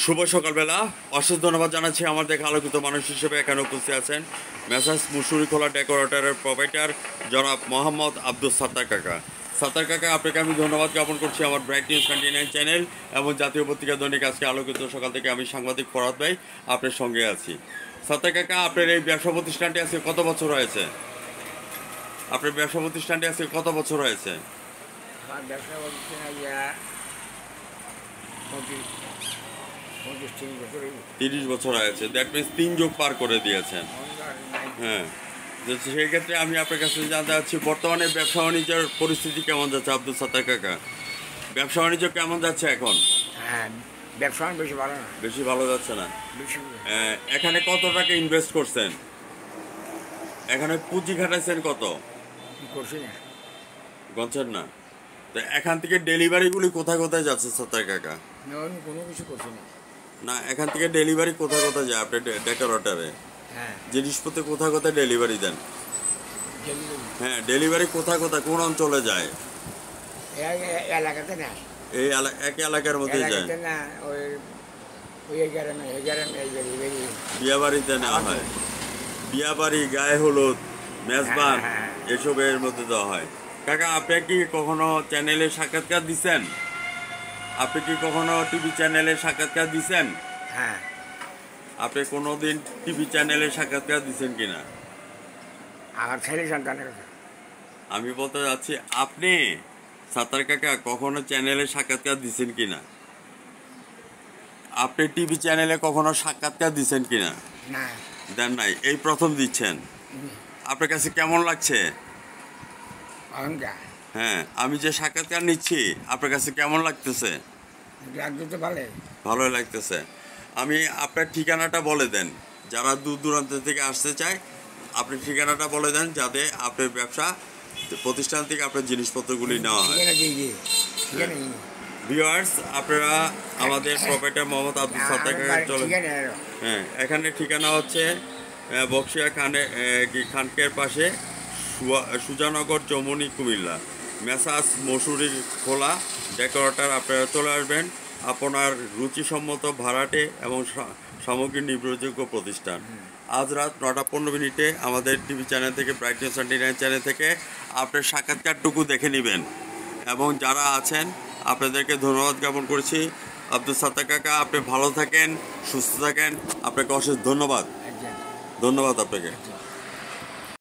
শুভ সকালবেলা। অশেষ ধন্যবাদ জানাচ্ছি আমার দেখা আলোকিত মানুষ হিসেবে এখানে উপস্থিত আছেন মেসার্স মুসুরিখোলা ডেকোরেটরের প্রোভাইডার জনাব মোহাম্মদ আব্দুল সাত্তার কাকা। সাত্তার কাকা, আপনাকে আমি ধন্যবাদ জ্ঞাপন করছি আমার ব্রাইট নিউজ 29 চ্যানেল এবং জাতীয় পত্রিকা দৈনিক আজকে আলোকিত সকাল থেকে আমি সাংবাদিক ফরহাদ ভাই আপনার সঙ্গে আছি। সাত্তার কাকা, আপনার এই ব্যবসা প্রতিষ্ঠানটি আজকে কত বছর হয়েছে? আপনার ব্যবসা প্রতিষ্ঠানটি আজকে কত বছর হয়েছে? আমার ব্যবসা প্রতিষ্ঠান 30 বছর হয়েছে। দ্যাট মিনস 3 যুগ পার করে দিয়েছেন। হ্যাঁ, সেই ক্ষেত্রে আমি আপনার কাছে জানতে চাচ্ছি বর্তমানে ব্যবসা বাণিজ্যের পরিস্থিতি কেমন যাচ্ছে আব্দুল সাত্তার কাকা? ব্যবসা বাণিজ্য কেমন যাচ্ছে এখন? হ্যাঁ, ব্যবসা বেশি ভালো না। বেশি ভালো যাচ্ছে না। বেশি এখানে কত টাকা ইনভেস্ট করছেন? এখানে পুঁজি খাটাইছেন কত? করছি না, গঞ্চেন না। তো এখান থেকে ডেলিভারিগুলি কোথায় কোথায় যাচ্ছে সাত্তার কাকা? আমি কোনো কিছু করছি না। না, এখান থেকে ডেলিভারি কোথায় কোথায় যায় আপনি ডেকোরেটরে? হ্যাঁ, জিনিসপত্র কোথায় কোথায় ডেলিভারি দেন? ডেলিভারি হ্যাঁ, ডেলিভারি কোথায় কোথায় কোন অঞ্চলে যায়? এলাকাতে না, এই এক এলাকার মধ্যে যায়? এলাকাতে না, ওই গ্রামে এই ডেলিভারি বিয়া বাড়িতে নেওয়া হয়। বিয়া বাড়ি, গায়ে হলুদ, মেজবান, হ্যাঁ। এসবের মধ্যে দেওয়া হয়। কাকা, আপনি কি কখনো চ্যানেলে সাক্ষাৎকার দিচ্ছেন? আপনি কি কখনো টিভি চ্যানেলে সাক্ষাৎকার দিচ্ছেন? হ্যাঁ, আপনি কোনোদিন টিভি চ্যানেলে সাক্ষাৎকার দিচ্ছেন কিনা? আমার ছেলে সন্তানের কথা। আমি বলতে যাচ্ছি, আপনি সাত্তার কাকা কখনো চ্যানেলে সাক্ষাৎকার দিচ্ছেন কিনা? আপনি টিভি চ্যানেলে কখনো সাক্ষাৎকার দিচ্ছেন কিনা? না, দেন নাই, এই প্রথম দিচ্ছেন। আপনার কাছে কেমন লাগছে? অহংকার হ্যাঁ, আমি যে সাক্ষাৎকার নিচ্ছি আপনার কাছে কেমন লাগতেছে? লাগতে তো ভালো। ভালোই লাগতেছে। আমি আপনার ঠিকানাটা বলে দেন, যারা দূর দূরান্ত থেকে আসতে চায় আপনি ঠিকানাটা বলে দেন, যাতে আপনার ব্যবসা প্রতিষ্ঠান থেকে আপনার জিনিসপত্রগুলি নেওয়া হয়। ভিউয়ার্স, আপনারা আমাদের প্রোভাইডার মোহাম্মদ আব্দুল সাত্তার কাকা চলে। হ্যাঁ, এখানে ঠিকানা হচ্ছে বক্সিয়া খানকের পাশে, সুজানগর, চৌমনি, কুমিল্লা। Messrs Musurikhola decorator. আপনারা চলে আসবেন। আপনার রুচিসম্মত ভাড়াটে এবং সামগ্রী নির্ভরযোগ্য প্রতিষ্ঠান। আজ রাত 9:15 আমাদের টিভি চ্যানেল থেকে, ব্রাইট নিউজ 29 চ্যানেল থেকে আপনার সাক্ষাৎকারটুকু দেখে নেবেন। এবং যারা আছেন আপনাদেরকে ধন্যবাদ জ্ঞাপন করছি। আব্দুল সাত্তার কাকা, আপনি ভালো থাকেন, সুস্থ থাকেন। আপনাকে অশেষ ধন্যবাদ। ধন্যবাদ আপনাকে।